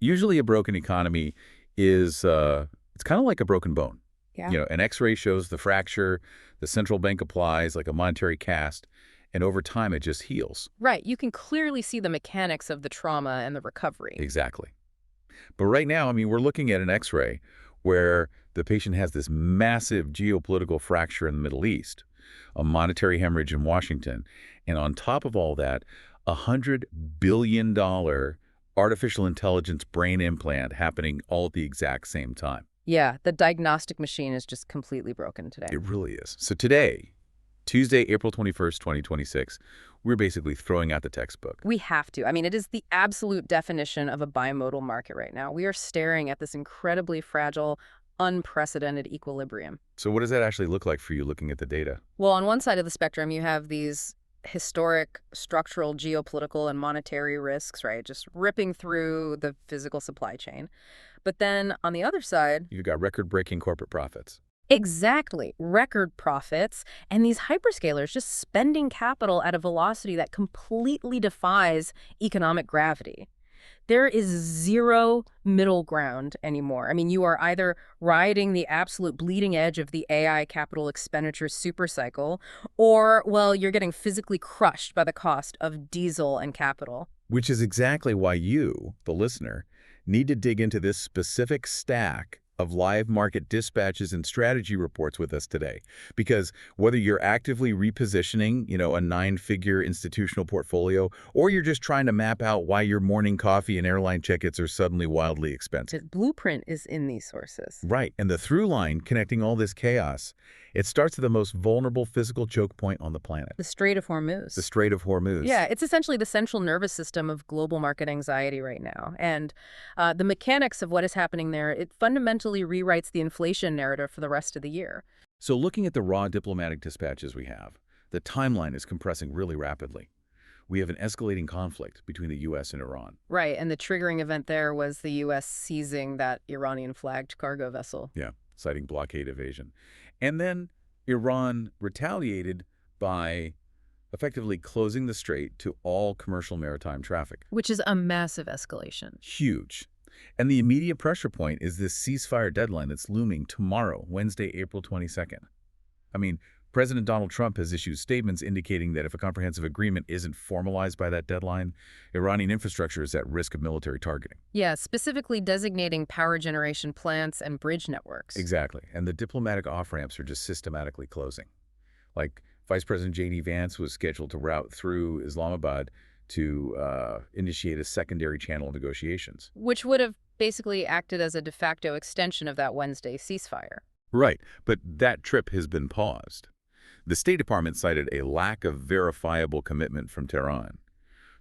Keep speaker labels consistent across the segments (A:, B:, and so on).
A: Usually a broken economy is, it's kind of like a broken bone.
B: Yeah.
A: An X-ray shows the fracture, the central bank applies like a monetary cast, and over time it just heals.
B: Right. You can clearly see the mechanics of the trauma and the recovery.
A: Exactly. But right now, we're looking at an X-ray where the patient has this massive geopolitical fracture in the Middle East, a monetary hemorrhage in Washington, and on top of all that, $100 billion artificial intelligence brain implant happening all at the exact same time.
B: Yeah, the diagnostic machine is just completely broken today.
A: It really is. So today, Tuesday, April 21st, 2026, we're basically throwing out the textbook.
B: We have to. It is the absolute definition of a bimodal market right now. We are staring at this incredibly fragile, unprecedented equilibrium.
A: So what does that actually look like for you looking at the data?
B: Well, on one side of the spectrum, you have these historic structural, geopolitical, and monetary risks, right? Just ripping through the physical supply chain. But then on the other side,
A: You've got record-breaking corporate profits.
B: exactly, record profits, and these hyperscalers just spending capital at a velocity that completely defies economic gravity. There is zero middle ground anymore. You are either riding the absolute bleeding edge of the AI capital expenditure supercycle, or, well, you're getting physically crushed by the cost of diesel and capital.
A: Which is exactly why you, the listener, need to dig into this specific stack of live market dispatches and strategy reports with us today. Because whether you're actively repositioning, a 9-figure institutional portfolio, or you're just trying to map out why your morning coffee and airline tickets are suddenly wildly expensive.
B: The blueprint is in these sources.
A: Right, and the through line connecting all this chaos, it starts at the most vulnerable physical choke point on the planet.
B: The Strait of Hormuz.
A: The Strait of Hormuz.
B: Yeah, it's essentially the central nervous system of global market anxiety right now. And the mechanics of what is happening there, it fundamentally rewrites the inflation narrative for the rest of the year.
A: So looking at the raw diplomatic dispatches we have, the timeline is compressing really rapidly. We have an escalating conflict between the U.S. and Iran.
B: Right, and the triggering event there was the U.S. seizing that Iranian-flagged cargo vessel.
A: Yeah, citing blockade evasion. And then Iran retaliated by effectively closing the strait to all commercial maritime traffic.
B: Which is a massive escalation.
A: Huge. And the immediate pressure point is this ceasefire deadline that's looming tomorrow, Wednesday, April 22nd. President Donald Trump has issued statements indicating that if a comprehensive agreement isn't formalized by that deadline, Iranian infrastructure is at risk of military targeting.
B: Yeah, specifically designating power generation plants and bridge networks.
A: Exactly. And the diplomatic off-ramps are just systematically closing. Like Vice President J.D. Vance was scheduled to route through Islamabad to initiate a secondary channel of negotiations.
B: Which would have basically acted as a de facto extension of that Wednesday ceasefire.
A: Right, but that trip has been paused. The State Department cited a lack of verifiable commitment from Tehran.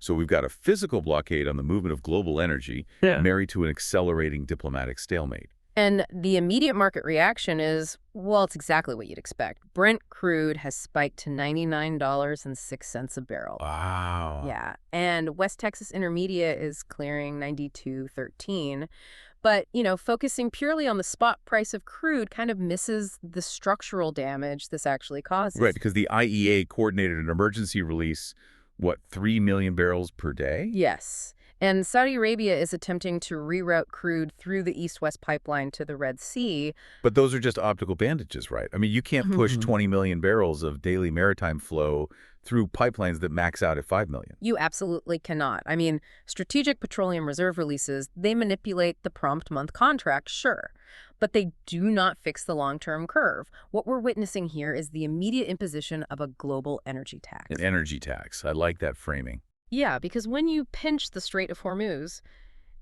A: So we've got a physical blockade on the movement of global energy married to an accelerating diplomatic stalemate.
B: And the immediate market reaction is, well, it's exactly what you'd expect. Brent crude has spiked to $99.06 a barrel.
A: Wow.
B: Yeah, and West Texas Intermediate is clearing $92.13. But, focusing purely on the spot price of crude kind of misses the structural damage this actually causes.
A: Right, because the IEA coordinated an emergency release, 3 million barrels per day?
B: Yes. And Saudi Arabia is attempting to reroute crude through the East-West pipeline to the Red Sea.
A: But those are just optical bandages, right? You can't push 20 million barrels of daily maritime flow through pipelines that max out at 5 million.
B: You absolutely cannot. Strategic Petroleum Reserve releases, they manipulate the prompt month contract, sure, but they do not fix the long-term curve. What we're witnessing here is the immediate imposition of a global energy tax.
A: An energy tax. I like that framing.
B: Yeah, because when you pinch the Strait of Hormuz,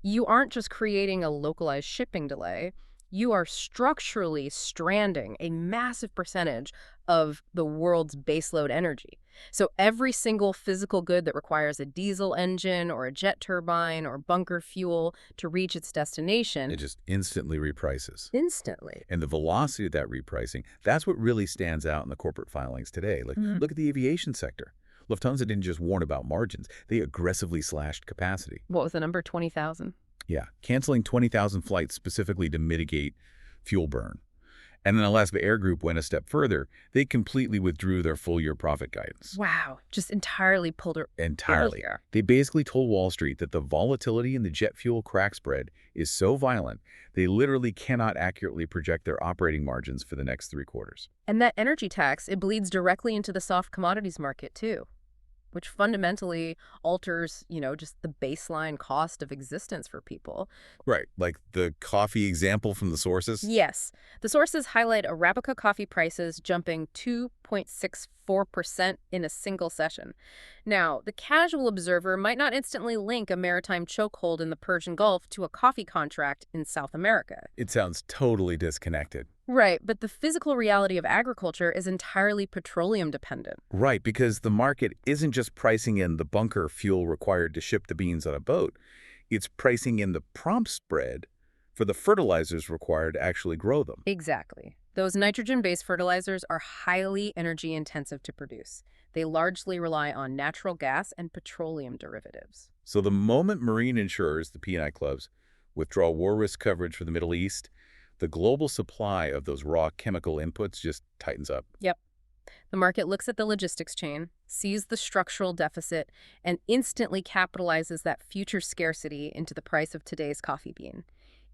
B: you aren't just creating a localized shipping delay, you are structurally stranding a massive percentage of the world's baseload energy. So every single physical good that requires a diesel engine or a jet turbine or bunker fuel to reach its destination—
A: it just instantly reprices.
B: Instantly.
A: And the velocity of that repricing, that's what really stands out in the corporate filings today. Look at the aviation sector. Lufthansa didn't just warn about margins. They aggressively slashed capacity.
B: What was the number? 20,000?
A: Yeah, canceling 20,000 flights specifically to mitigate fuel burn. And then Alaska Air Group went a step further. They completely withdrew their full-year profit guidance.
B: Wow, just entirely pulled her
A: Entirely.
B: here.
A: They basically told Wall Street that the volatility in the jet fuel crack spread is so violent, they literally cannot accurately project their operating margins for the next 3 quarters.
B: And that energy tax, it bleeds directly into the soft commodities market too, which fundamentally alters, just the baseline cost of existence for people.
A: Right, like the coffee example from the sources?
B: Yes. The sources highlight Arabica coffee prices jumping 2.64% in a single session. Now, the casual observer might not instantly link a maritime chokehold in the Persian Gulf to a coffee contract in South America.
A: It sounds totally disconnected.
B: Right, but the physical reality of agriculture is entirely petroleum dependent.
A: Right, because the market isn't just pricing in the bunker fuel required to ship the beans on a boat. It's pricing in the prompt spread for the fertilizers required to actually grow them.
B: Exactly. Those nitrogen-based fertilizers are highly energy intensive to produce. They largely rely on natural gas and petroleum derivatives.
A: So the moment marine insurers, the P&I clubs, withdraw war risk coverage for the Middle East, the global supply of those raw chemical inputs just tightens up.
B: Yep. The market looks at the logistics chain, sees the structural deficit, and instantly capitalizes that future scarcity into the price of today's coffee bean.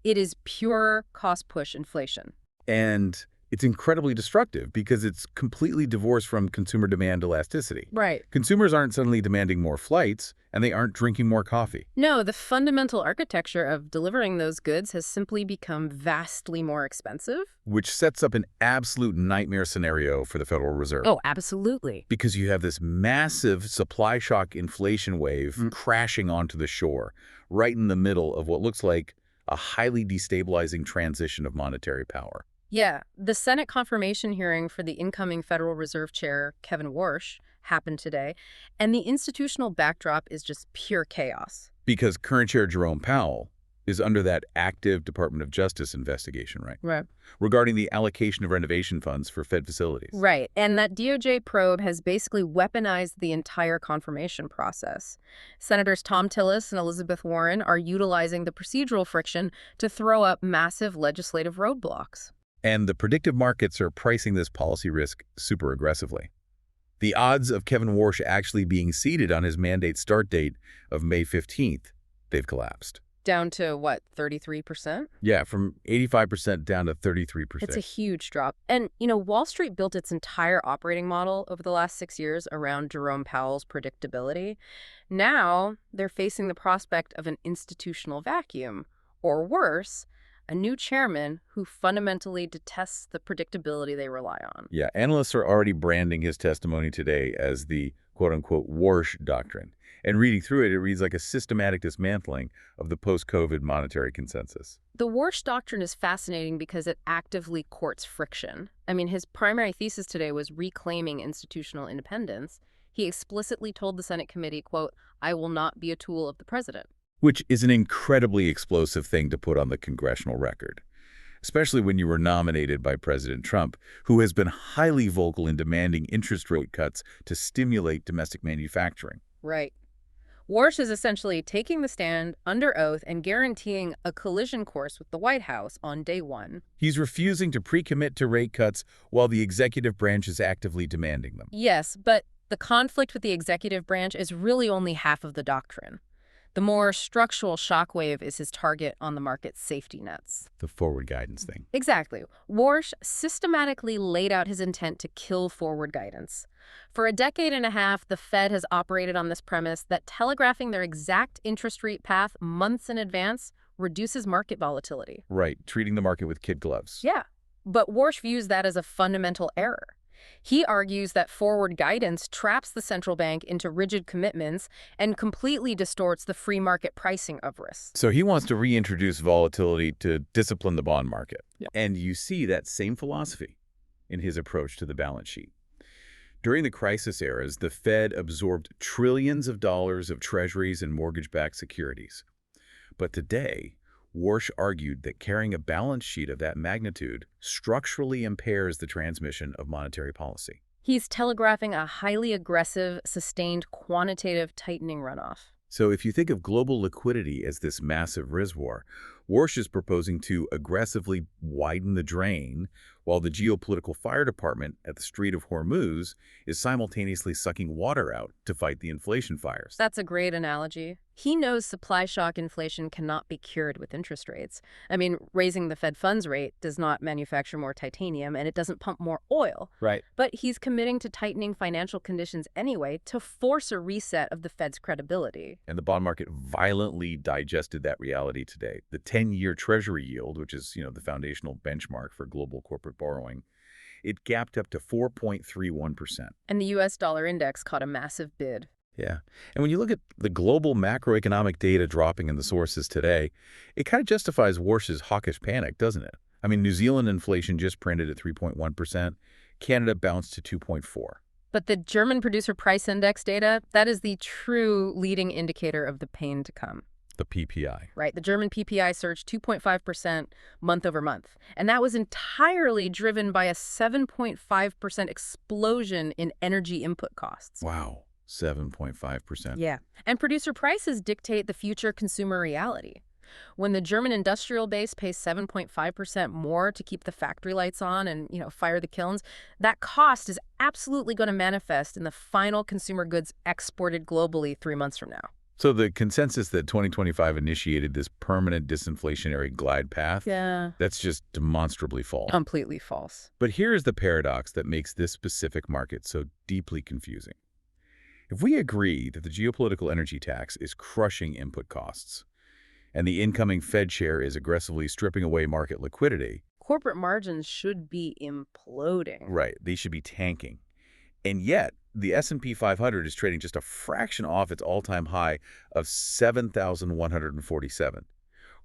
B: It is pure cost-push inflation.
A: And it's incredibly destructive because it's completely divorced from consumer demand elasticity.
B: Right.
A: Consumers aren't suddenly demanding more flights, and they aren't drinking more coffee.
B: No, the fundamental architecture of delivering those goods has simply become vastly more expensive.
A: Which sets up an absolute nightmare scenario for the Federal Reserve.
B: Oh, absolutely.
A: Because you have this massive supply shock inflation wave crashing onto the shore, right in the middle of what looks like a highly destabilizing transition of monetary power.
B: Yeah, the Senate confirmation hearing for the incoming Federal Reserve Chair, Kevin Warsh, happened today, and the institutional backdrop is just pure chaos.
A: Because current Chair Jerome Powell is under that active Department of Justice investigation, right?
B: Right.
A: Regarding the allocation of renovation funds for Fed facilities.
B: Right, and that DOJ probe has basically weaponized the entire confirmation process. Senators Tom Tillis and Elizabeth Warren are utilizing the procedural friction to throw up massive legislative roadblocks.
A: And the predictive markets are pricing this policy risk super aggressively. The odds of Kevin Warsh actually being seated on his mandate start date of May 15th, they've collapsed.
B: Down to, what, 33%?
A: Yeah, from 85% down to 33%.
B: It's a huge drop. And, Wall Street built its entire operating model over the last 6 years around Jerome Powell's predictability. Now, they're facing the prospect of an institutional vacuum, or worse, a new chairman who fundamentally detests the predictability they rely on.
A: Yeah, analysts are already branding his testimony today as the quote-unquote Warsh Doctrine. And reading through it, it reads like a systematic dismantling of the post-COVID monetary consensus.
B: The Warsh Doctrine is fascinating because it actively courts friction. I mean, his primary thesis today was reclaiming institutional independence. He explicitly told the Senate committee, quote, "I will not be a tool of the president."
A: Which is an incredibly explosive thing to put on the congressional record, especially when you were nominated by President Trump, who has been highly vocal in demanding interest rate cuts to stimulate domestic manufacturing.
B: Right. Warsh is essentially taking the stand under oath and guaranteeing a collision course with the White House on day one.
A: He's refusing to pre-commit to rate cuts while the executive branch is actively demanding them.
B: Yes, but the conflict with the executive branch is really only half of the doctrine. The more structural shockwave is his target on the market's safety nets.
A: The forward guidance thing.
B: Exactly. Warsh systematically laid out his intent to kill forward guidance. For a decade and a half, the Fed has operated on this premise that telegraphing their exact interest rate path months in advance reduces market volatility.
A: Right, treating the market with kid gloves.
B: Yeah, but Warsh views that as a fundamental error. He argues that forward guidance traps the central bank into rigid commitments and completely distorts the free market pricing of risk.
A: So he wants to reintroduce volatility to discipline the bond market.
B: Yeah.
A: And you see that same philosophy in his approach to the balance sheet. During the crisis eras, the Fed absorbed trillions of dollars of treasuries and mortgage-backed securities. But today, Warsh argued that carrying a balance sheet of that magnitude structurally impairs the transmission of monetary policy.
B: He's telegraphing a highly aggressive, sustained quantitative tightening runoff.
A: So if you think of global liquidity as this massive reservoir, Warsh is proposing to aggressively widen the drain, while the geopolitical fire department at the Strait of Hormuz is simultaneously sucking water out to fight the inflation fires.
B: That's a great analogy. He knows supply shock inflation cannot be cured with interest rates. I mean, raising the Fed funds rate does not manufacture more titanium, and it doesn't pump more oil.
A: Right.
B: But he's committing to tightening financial conditions anyway to force a reset of the Fed's credibility.
A: And the bond market violently digested that reality today. The 10-year Treasury yield, which is, the foundational benchmark for global corporate borrowing, it gapped up to 4.31%.
B: And the U.S. dollar index caught a massive bid.
A: Yeah. And when you look at the global macroeconomic data dropping in the sources today, it kind of justifies Warsh's hawkish panic, doesn't it? I mean, New Zealand inflation just printed at 3.1%. Canada bounced to 2.4%.
B: But the German producer price index data, that is the true leading indicator of the pain to come.
A: The PPI.
B: Right. The German PPI surged 2.5% month over month. And that was entirely driven by a 7.5% explosion in energy input costs.
A: Wow. 7.5%.
B: Yeah. And producer prices dictate the future consumer reality. When the German industrial base pays 7.5% more to keep the factory lights on and, fire the kilns, that cost is absolutely going to manifest in the final consumer goods exported globally 3 months from now.
A: So the consensus that 2025 initiated this permanent disinflationary glide path, that's just demonstrably false.
B: Completely false.
A: But here's the paradox that makes this specific market so deeply confusing. If we agree that the geopolitical energy tax is crushing input costs, and the incoming Fed chair is aggressively stripping away market liquidity,
B: corporate margins should be imploding.
A: Right, they should be tanking. And yet, the S&P 500 is trading just a fraction off its all-time high of 7,147.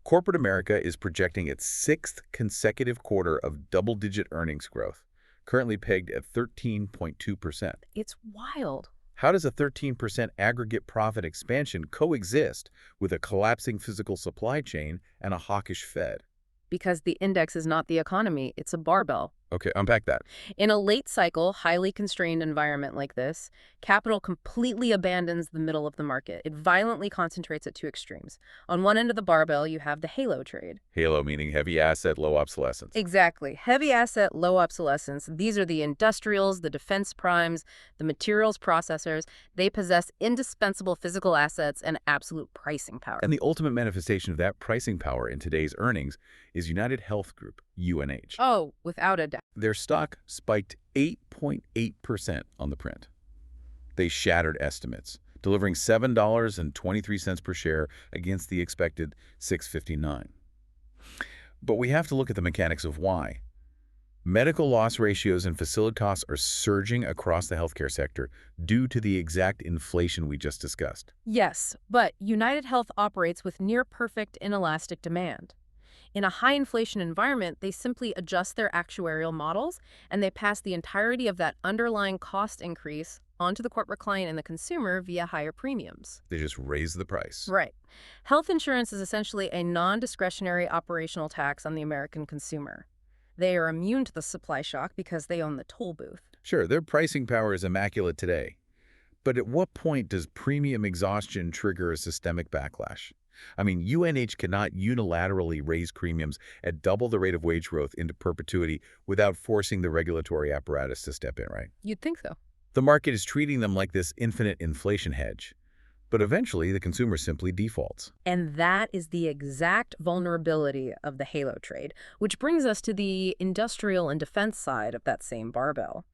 A: Corporate America is projecting its 6th consecutive quarter of double-digit earnings growth, currently pegged at 13.2%.
B: It's wild.
A: How does a 13% aggregate profit expansion coexist with a collapsing physical supply chain and a hawkish Fed?
B: Because the index is not the economy, it's a barbell.
A: Okay, unpack that.
B: In a late cycle, highly constrained environment like this, capital completely abandons the middle of the market. It violently concentrates at two extremes. On one end of the barbell, you have the halo trade.
A: Halo meaning heavy asset, low obsolescence.
B: Exactly. Heavy asset, low obsolescence. These are the industrials, the defense primes, the materials processors. They possess indispensable physical assets and absolute pricing power.
A: And the ultimate manifestation of that pricing power in today's earnings is United Health Group, UNH.
B: Oh, without a doubt.
A: Their stock spiked 8.8% on the print. They shattered estimates, delivering $7.23 per share against the expected $6.59. But we have to look at the mechanics of why. Medical loss ratios and facility costs are surging across the healthcare sector due to the exact inflation we just discussed.
B: Yes, but United Health operates with near-perfect inelastic demand. In a high inflation environment, they simply adjust their actuarial models and they pass the entirety of that underlying cost increase onto the corporate client and the consumer via higher premiums.
A: They just raise the price.
B: Right. Health insurance is essentially a non-discretionary operational tax on the American consumer. They are immune to the supply shock because they own the toll booth.
A: Sure, their pricing power is immaculate today. But at what point does premium exhaustion trigger a systemic backlash? I mean, UNH cannot unilaterally raise premiums at double the rate of wage growth into perpetuity without forcing the regulatory apparatus to step in, right?
B: You'd think so.
A: The market is treating them like this infinite inflation hedge. But eventually, the consumer simply defaults.
B: And that is the exact vulnerability of the halo trade, which brings us to the industrial and defense side of that same barbell.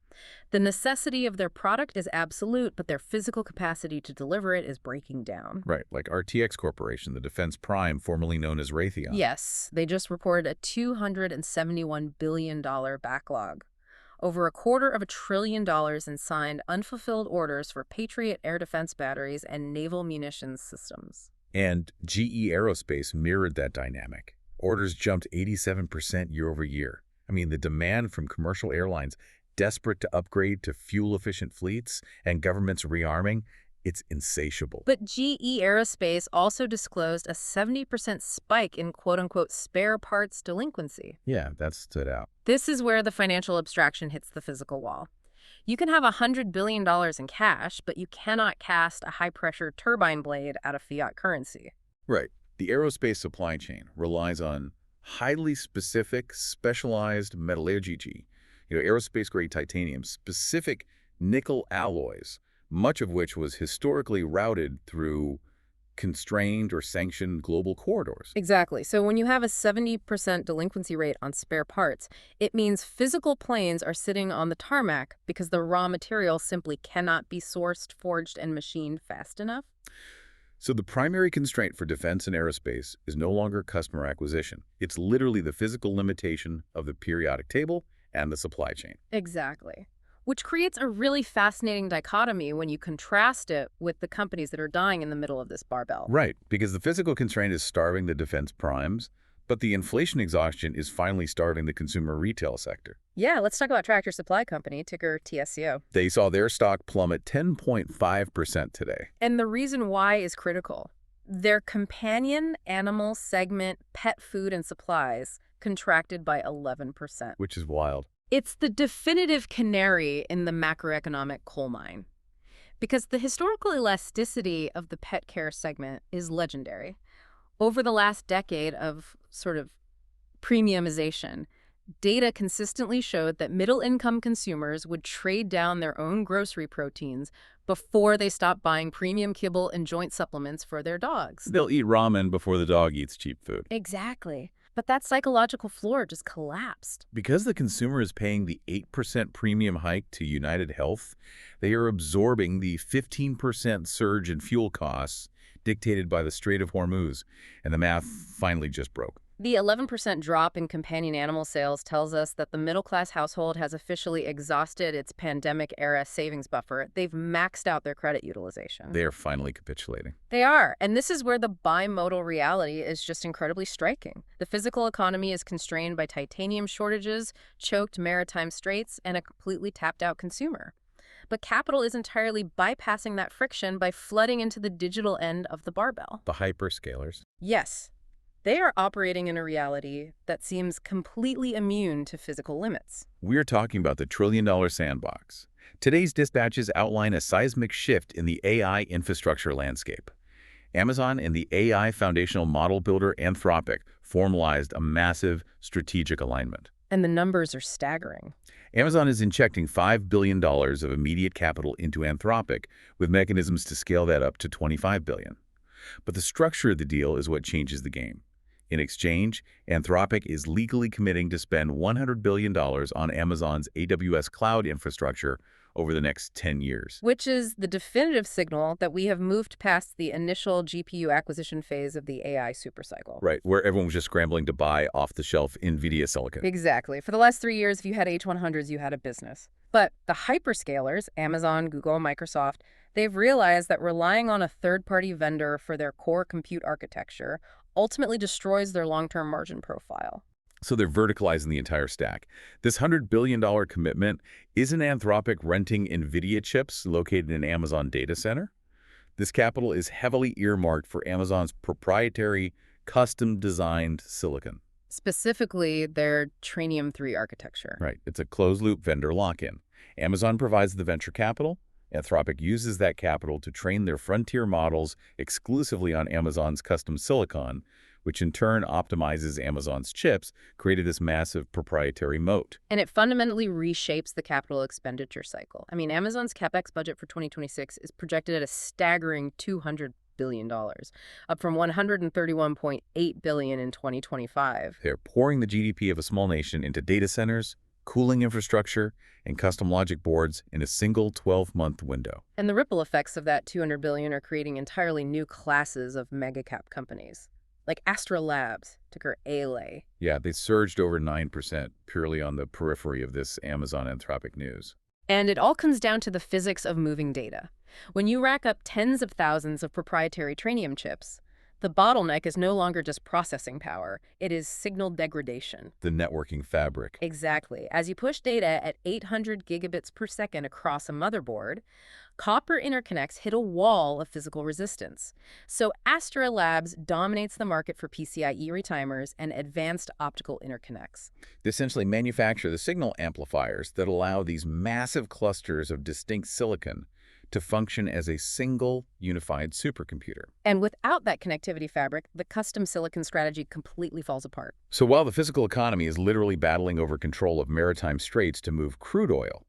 B: The necessity of their product is absolute, but their physical capacity to deliver it is breaking down.
A: Right, like RTX Corporation, the defense prime formerly known as Raytheon.
B: Yes, they just reported a $271 billion backlog. Over $250 billion in signed, unfulfilled orders for Patriot air defense batteries and naval munitions systems.
A: And GE Aerospace mirrored that dynamic. Orders jumped 87% year over year. I mean, the demand from commercial airlines desperate to upgrade to fuel-efficient fleets and governments rearming, it's insatiable.
B: But GE Aerospace also disclosed a 70% spike in quote-unquote spare parts delinquency.
A: Yeah, that stood out.
B: This is where the financial abstraction hits the physical wall. You can have $100 billion in cash, but you cannot cast a high-pressure turbine blade out of fiat currency.
A: Right. The aerospace supply chain relies on highly specific, specialized metallurgy, aerospace-grade titanium, specific nickel alloys, much of which was historically routed through constrained or sanctioned global corridors.
B: Exactly. So when you have a 70% delinquency rate on spare parts, it means physical planes are sitting on the tarmac because the raw material simply cannot be sourced, forged, and machined fast enough.
A: So the primary constraint for defense and aerospace is no longer customer acquisition. It's literally the physical limitation of the periodic table and the supply chain.
B: Exactly. Which creates a really fascinating dichotomy when you contrast it with the companies that are dying in the middle of this barbell.
A: Right, because the physical constraint is starving the defense primes, but the inflation exhaustion is finally starving the consumer retail sector.
B: Yeah, let's talk about Tractor Supply Company, ticker TSCO.
A: They saw their stock plummet 10.5% today.
B: And the reason why is critical. Their companion animal segment, pet food and supplies, contracted by 11%.
A: Which is wild.
B: It's the definitive canary in the macroeconomic coal mine. Because the historical elasticity of the pet care segment is legendary. Over the last decade of sort of premiumization, data consistently showed that middle-income consumers would trade down their own grocery proteins before they stopped buying premium kibble and joint supplements for their dogs.
A: They'll eat ramen before the dog eats cheap food.
B: Exactly. But that psychological floor just collapsed.
A: Because the consumer is paying the 8% premium hike to United Health, they are absorbing the 15% surge in fuel costs dictated by the Strait of Hormuz, and the math finally just broke.
B: The 11% drop in companion animal sales tells us that the middle-class household has officially exhausted its pandemic-era savings buffer. They've maxed out their credit utilization.
A: They are finally capitulating.
B: They are, and this is where the bimodal reality is just incredibly striking. The physical economy is constrained by titanium shortages, choked maritime straits, and a completely tapped-out consumer. But capital is entirely bypassing that friction by flooding into the digital end of the barbell.
A: The hyperscalers.
B: Yes. They are operating in a reality that seems completely immune to physical limits.
A: We're talking about the trillion-dollar sandbox. Today's dispatches outline a seismic shift in the AI infrastructure landscape. Amazon and the AI foundational model builder Anthropic formalized a massive strategic alignment.
B: And the numbers are staggering.
A: Amazon is injecting $5 billion of immediate capital into Anthropic, with mechanisms to scale that up to $25 billion. But the structure of the deal is what changes the game. In exchange, Anthropic is legally committing to spend $100 billion on Amazon's AWS cloud infrastructure over the next 10 years.
B: Which is the definitive signal that we have moved past the initial GPU acquisition phase of the AI supercycle.
A: Right, where everyone was just scrambling to buy off-the-shelf NVIDIA silicon.
B: Exactly. For the last 3 years, if you had H100s, you had a business. But the hyperscalers, Amazon, Google, Microsoft, they've realized that relying on a third-party vendor for their core compute architecture ultimately destroys their long-term margin profile.
A: So they're verticalizing the entire stack. This $100 billion commitment isn't Anthropic renting NVIDIA chips located in Amazon data center. This capital is heavily earmarked for Amazon's proprietary, custom-designed silicon.
B: Specifically, their Trainium 3 architecture.
A: Right. It's a closed-loop vendor lock-in. Amazon provides the venture capital. Anthropic uses that capital to train their frontier models exclusively on Amazon's custom silicon, which in turn optimizes Amazon's chips, creating this massive proprietary moat.
B: And it fundamentally reshapes the capital expenditure cycle. I mean, Amazon's CapEx budget for 2026 is projected at a staggering $200 billion, up from $131.8 billion in 2025.
A: They're pouring the GDP of a small nation into data centers, cooling infrastructure, and custom logic boards in a single 12-month window.
B: And the ripple effects of that $200 billion are creating entirely new classes of mega-cap companies, like Astra Labs, ticker ALA.
A: Yeah, they surged over 9% purely on the periphery of this Amazon Anthropic news.
B: And it all comes down to the physics of moving data. When you rack up tens of thousands of proprietary Trainium chips, the bottleneck is no longer just processing power. It is signal degradation.
A: The networking fabric.
B: Exactly. As you push data at 800 gigabits per second across a motherboard, copper interconnects hit a wall of physical resistance. So Astra Labs dominates the market for PCIe retimers and advanced optical interconnects.
A: They essentially manufacture the signal amplifiers that allow these massive clusters of distinct silicon to function as a single, unified supercomputer.
B: And without that connectivity fabric, the custom silicon strategy completely falls apart.
A: So while the physical economy is literally battling over control of maritime straits to move crude oil,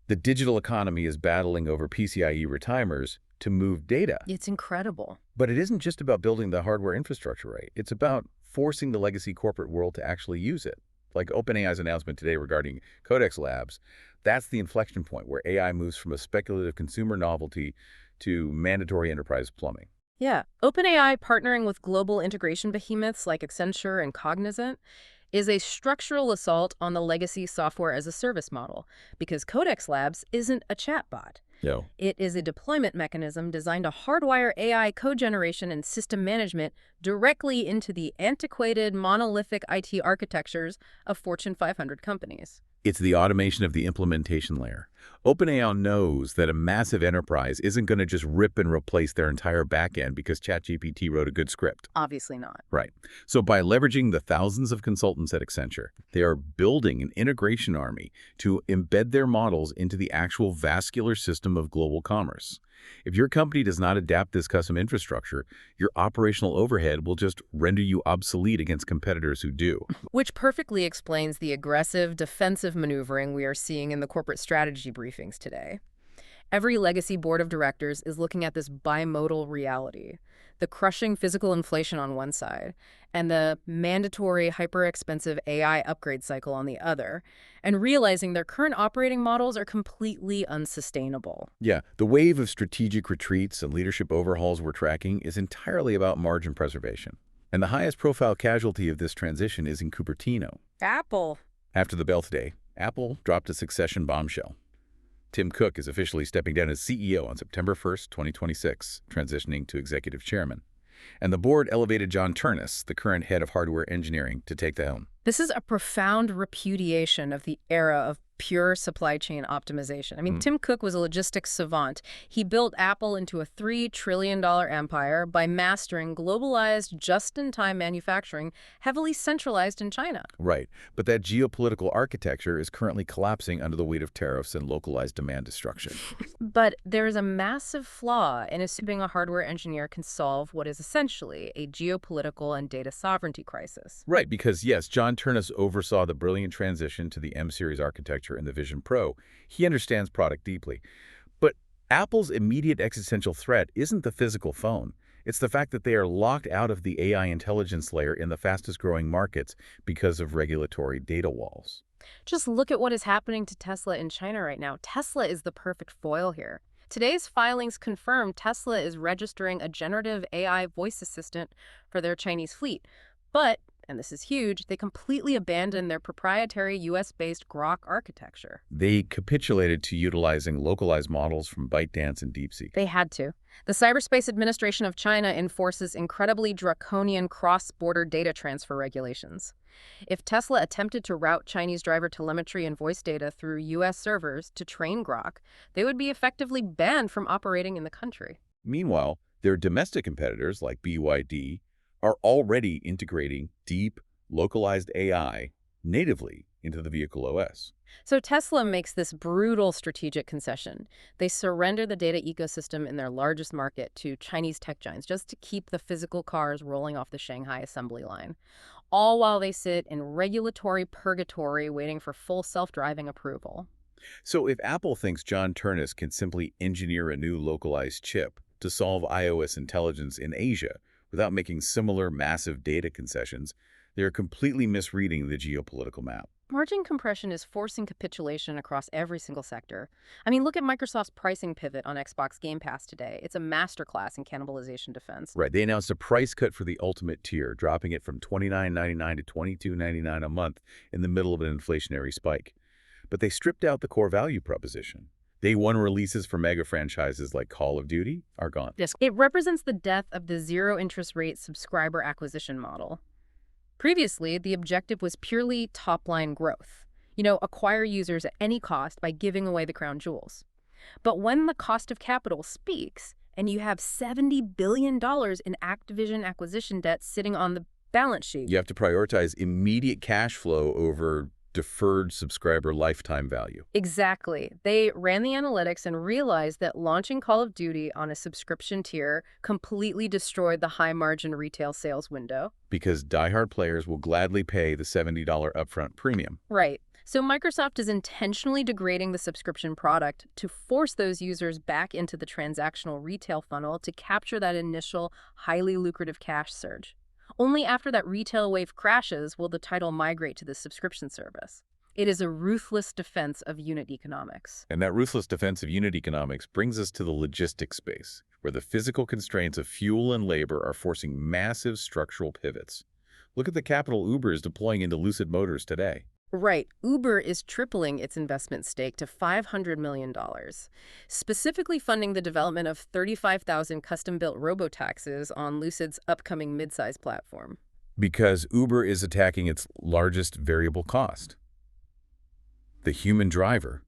A: the digital economy is battling over PCIe retimers to move data.
B: It's incredible.
A: But it isn't just about building the hardware infrastructure right. It's about forcing the legacy corporate world to actually use it. Like OpenAI's announcement today regarding Codex Labs, that's the inflection point where AI moves from a speculative consumer novelty to mandatory enterprise plumbing.
B: Yeah. OpenAI partnering with global integration behemoths like Accenture and Cognizant is a structural assault on the legacy software as a service model, because Codex Labs isn't a chatbot.
A: No.
B: It is a deployment mechanism designed to hardwire AI code generation and system management directly into the antiquated, monolithic IT architectures of Fortune 500 companies.
A: It's the automation of the implementation layer. OpenAI knows that a massive enterprise isn't going to just rip and replace their entire backend because ChatGPT wrote a good script.
B: Obviously not.
A: Right. So by leveraging the thousands of consultants at Accenture, they are building an integration army to embed their models into the actual vascular system of global commerce. If your company does not adapt this custom infrastructure, your operational overhead will just render you obsolete against competitors who do.
B: Which perfectly explains the aggressive, defensive maneuvering we are seeing in the corporate strategy briefings today. Every legacy board of directors is looking at this bimodal reality, the crushing physical inflation on one side and the mandatory hyper-expensive AI upgrade cycle on the other, and realizing their current operating models are completely unsustainable.
A: Yeah, the wave of strategic retreats and leadership overhauls we're tracking is entirely about margin preservation. And the highest profile casualty of this transition is in Cupertino.
B: Apple.
A: After the bell today, Apple dropped a succession bombshell. Tim Cook is officially stepping down as CEO on September 1st, 2026, transitioning to executive chairman. And the board elevated John Ternus, the current head of hardware engineering, to take the helm.
B: This is a profound repudiation of the era of pure supply chain optimization. I mean, Tim Cook was a logistics savant. He built Apple into a $3 trillion empire by mastering globalized, just-in-time manufacturing, heavily centralized in China.
A: Right. But that geopolitical architecture is currently collapsing under the weight of tariffs and localized demand destruction.
B: But there is a massive flaw in assuming a hardware engineer can solve what is essentially a geopolitical and data sovereignty crisis.
A: Right, because yes, John Ternus oversaw the brilliant transition to the M-series architecture in the Vision Pro. He understands product deeply. But Apple's immediate existential threat isn't the physical phone. It's the fact that they are locked out of the AI intelligence layer in the fastest-growing markets because of regulatory data walls.
B: Just look at what is happening to Tesla in China right now. Tesla is the perfect foil here. Today's filings confirm Tesla is registering a generative AI voice assistant for their Chinese fleet. But, and this is huge, they completely abandoned their proprietary US-based Grok architecture.
A: They capitulated to utilizing localized models from ByteDance and DeepSeek.
B: They had to. The Cyberspace Administration of China enforces incredibly draconian cross-border data transfer regulations. If Tesla attempted to route Chinese driver telemetry and voice data through U.S. servers to train Grok, they would be effectively banned from operating in the country.
A: Meanwhile, their domestic competitors like BYD are already integrating deep, localized AI natively into the vehicle OS.
B: So Tesla makes this brutal strategic concession. They surrender the data ecosystem in their largest market to Chinese tech giants just to keep the physical cars rolling off the Shanghai assembly line, all while they sit in regulatory purgatory waiting for full self-driving approval.
A: So if Apple thinks John Ternus can simply engineer a new localized chip to solve iOS intelligence in Asia without making similar massive data concessions, they are completely misreading the geopolitical map.
B: Margin compression is forcing capitulation across every single sector. I mean, look at Microsoft's pricing pivot on Xbox Game Pass today. It's a masterclass in cannibalization defense.
A: Right. They announced a price cut for the Ultimate tier, dropping it from $29.99 to $22.99 a month in the middle of an inflationary spike. But they stripped out the core value proposition. Day one releases for mega franchises like Call of Duty are gone.
B: Yes, it represents the death of the zero-interest rate subscriber acquisition model. Previously, the objective was purely top-line growth. Acquire users at any cost by giving away the crown jewels. But when the cost of capital speaks, and you have $70 billion in Activision acquisition debt sitting on the balance sheet.
A: You have to prioritize immediate cash flow over deferred subscriber lifetime value.
B: Exactly. They ran the analytics and realized that launching Call of Duty on a subscription tier completely destroyed the high-margin retail sales window.
A: Because diehard players will gladly pay the $70 upfront premium.
B: Right. So Microsoft is intentionally degrading the subscription product to force those users back into the transactional retail funnel to capture that initial, highly lucrative cash surge. Only after that retail wave crashes will the title migrate to the subscription service. It is a ruthless defense of unit economics.
A: And that ruthless defense of unit economics brings us to the logistics space, where the physical constraints of fuel and labor are forcing massive structural pivots. Look at the capital Uber is deploying into Lucid Motors today.
B: Right. Uber is tripling its investment stake to $500 million, specifically funding the development of 35,000 custom-built robotaxis on Lucid's upcoming midsize platform.
A: Because Uber is attacking its largest variable cost, the human driver.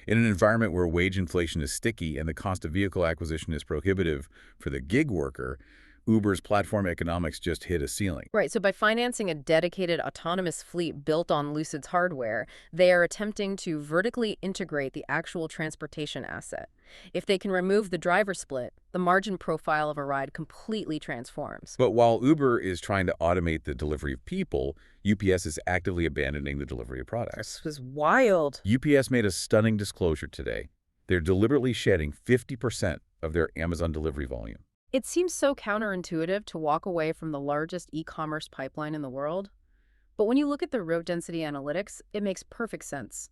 A: In an environment where wage inflation is sticky and the cost of vehicle acquisition is prohibitive for the gig worker, Uber's platform economics just hit a ceiling.
B: Right, so by financing a dedicated autonomous fleet built on Lucid's hardware, they are attempting to vertically integrate the actual transportation asset. If they can remove the driver split, the margin profile of a ride completely transforms.
A: But while Uber is trying to automate the delivery of people, UPS is actively abandoning the delivery of products.
B: This was wild.
A: UPS made a stunning disclosure today. They're deliberately shedding 50% of their Amazon delivery volume.
B: It seems so counterintuitive to walk away from the largest e-commerce pipeline in the world. But when you look at the road density analytics, it makes perfect sense.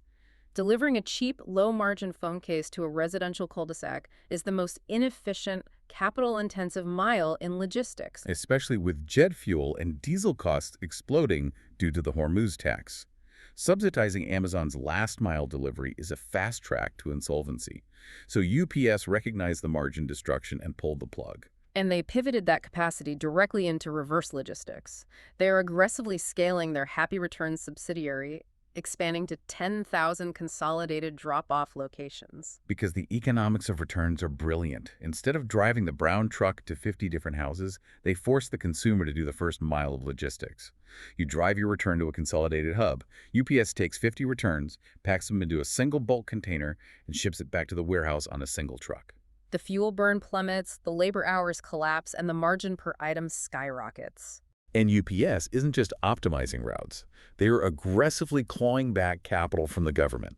B: Delivering a cheap, low-margin phone case to a residential cul-de-sac is the most inefficient, capital-intensive mile in logistics.
A: Especially with jet fuel and diesel costs exploding due to the Hormuz tax. Subsidizing Amazon's last-mile delivery is a fast track to insolvency. So UPS recognized the margin destruction and pulled the plug.
B: And they pivoted that capacity directly into reverse logistics. They are aggressively scaling their Happy Returns subsidiary, expanding to 10,000 consolidated drop-off locations.
A: Because the economics of returns are brilliant. Instead of driving the brown truck to 50 different houses, they force the consumer to do the first mile of logistics. You drive your return to a consolidated hub. UPS takes 50 returns, packs them into a single bulk container, and ships it back to the warehouse on a single truck.
B: The fuel burn plummets, the labor hours collapse, and the margin per item skyrockets.
A: And UPS isn't just optimizing routes. They are aggressively clawing back capital from the government.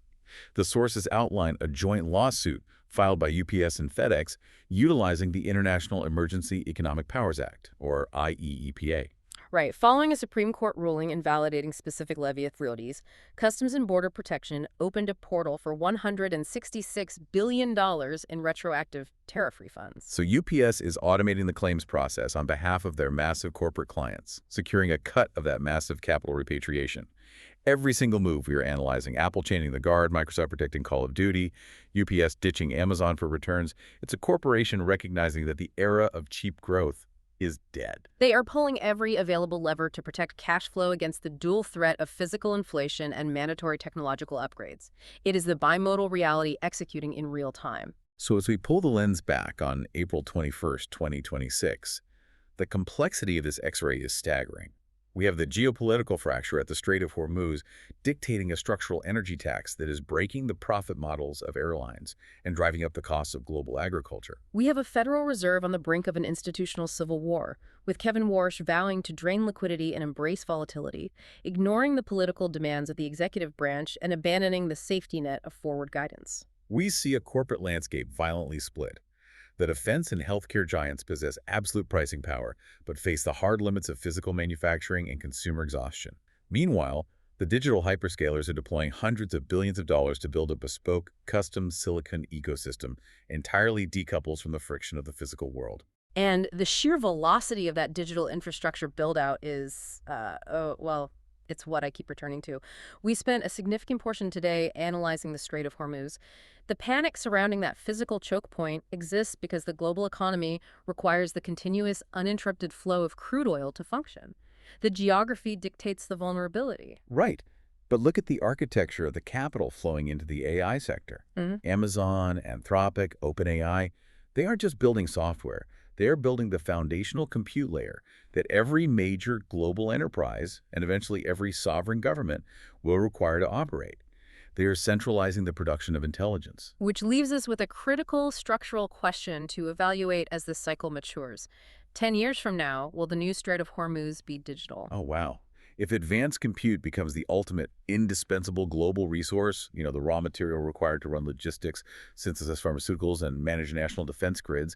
A: The sources outline a joint lawsuit filed by UPS and FedEx utilizing the International Emergency Economic Powers Act, or IEEPA.
B: Right. Following a Supreme Court ruling invalidating specific levy authorities, Customs and Border Protection opened a portal for $166 billion in retroactive tariff refunds.
A: So UPS is automating the claims process on behalf of their massive corporate clients, securing a cut of that massive capital repatriation. Every single move we are analyzing, Apple changing the guard, Microsoft protecting Call of Duty, UPS ditching Amazon for returns, it's a corporation recognizing that the era of cheap growth is dead.
B: They are pulling every available lever to protect cash flow against the dual threat of physical inflation and mandatory technological upgrades. It is the bimodal reality executing in real time.
A: So as we pull the lens back on April 21st, 2026, the complexity of this X-ray is staggering. We have the geopolitical fracture at the Strait of Hormuz dictating a structural energy tax that is breaking the profit models of airlines and driving up the costs of global agriculture.
B: We have a Federal Reserve on the brink of an institutional civil war, with Kevin Warsh vowing to drain liquidity and embrace volatility, ignoring the political demands of the executive branch and abandoning the safety net of forward guidance.
A: We see a corporate landscape violently split. The defense and healthcare giants possess absolute pricing power, but face the hard limits of physical manufacturing and consumer exhaustion. Meanwhile, the digital hyperscalers are deploying hundreds of billions of dollars to build a bespoke, custom silicon ecosystem entirely decouples from the friction of the physical world.
B: And the sheer velocity of that digital infrastructure build-out is, it's what I keep returning to. We spent a significant portion today analyzing the Strait of Hormuz. The panic surrounding that physical choke point exists because the global economy requires the continuous, uninterrupted flow of crude oil to function. The geography dictates the vulnerability.
A: Right. But look at the architecture of the capital flowing into the AI sector. Amazon, Anthropic, OpenAI, they aren't just building software. They are building the foundational compute layer that every major global enterprise and eventually every sovereign government will require to operate. They are centralizing the production of intelligence.
B: Which leaves us with a critical structural question to evaluate as this cycle matures. 10 years from now, will the new Strait of Hormuz be digital?
A: Oh, wow. If advanced compute becomes the ultimate indispensable global resource, the raw material required to run logistics, synthesize pharmaceuticals, and manage national defense grids,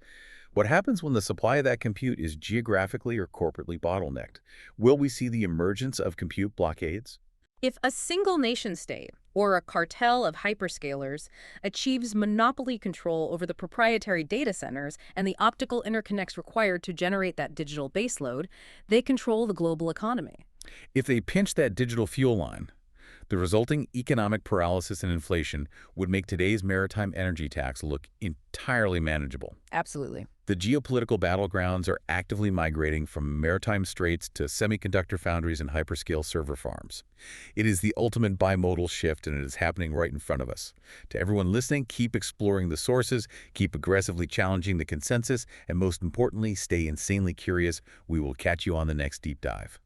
A: what happens when the supply of that compute is geographically or corporately bottlenecked? Will we see the emergence of compute blockades?
B: If a single nation-state or a cartel of hyperscalers achieves monopoly control over the proprietary data centers and the optical interconnects required to generate that digital baseload, they control the global economy.
A: If they pinch that digital fuel line, the resulting economic paralysis and inflation would make today's maritime energy tax look entirely manageable.
B: Absolutely.
A: The geopolitical battlegrounds are actively migrating from maritime straits to semiconductor foundries and hyperscale server farms. It is the ultimate bimodal shift, and it is happening right in front of us. To everyone listening, keep exploring the sources, keep aggressively challenging the consensus, and most importantly, stay insanely curious. We will catch you on the next deep dive.